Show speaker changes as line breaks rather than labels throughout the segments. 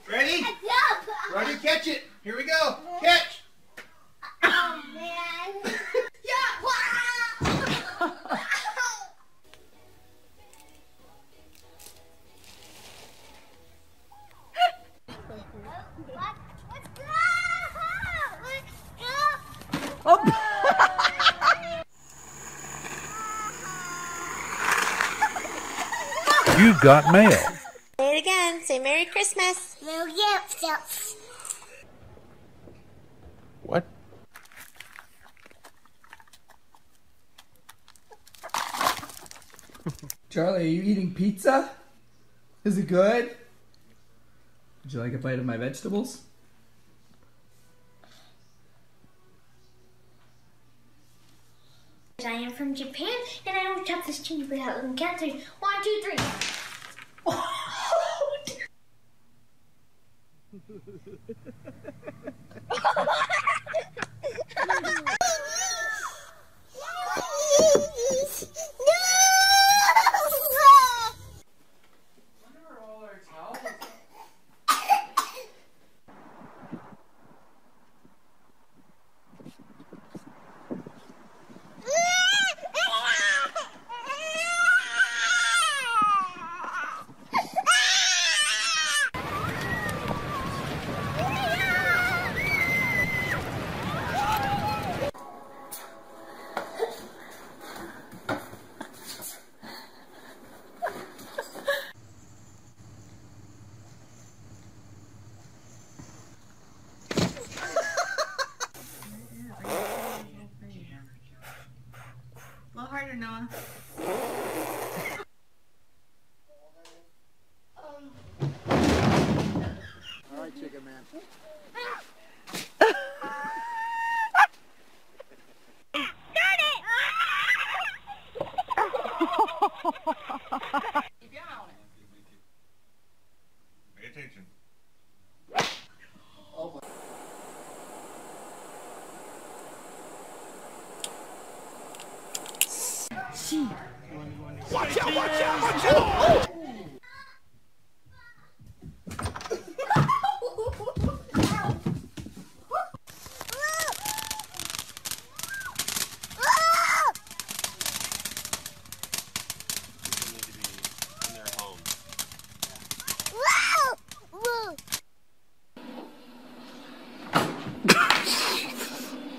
Ready? Ready, catch it. Here we go. Catch.
Oh, man.
You've got mail.
Say it again. Say Merry Christmas.
Little gifts.
What?
Charlie, are you eating pizza? Is it good? Would you like a bite of my vegetables?
I am from Japan, and I don't chop this chili without them counting. 1, 2, 3.
A little harder, Noah.
All right, chicken man.
Pay attention.
Watch out, watch out, watch out!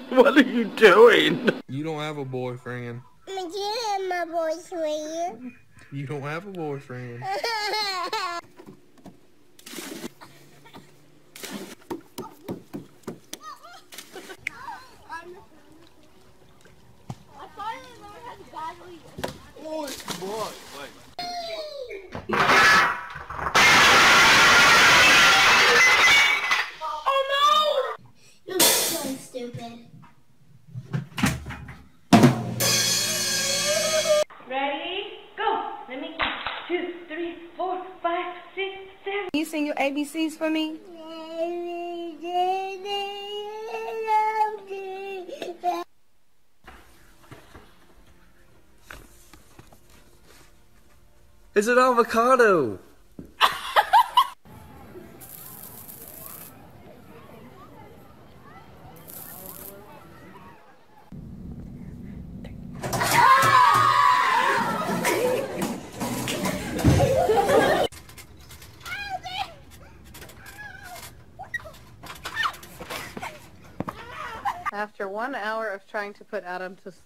What are you doing?
You don't have a boyfriend.
I'm my boyfriend.
You don't have a boyfriend.
Oh, it's blood.
You're so stupid.
Ready? Go. Let me count. 2, 3, 4, 5, 6, 7.
Can you sing your ABCs for me?
It's an avocado!
After 1 hour of trying to put Adam to sleep,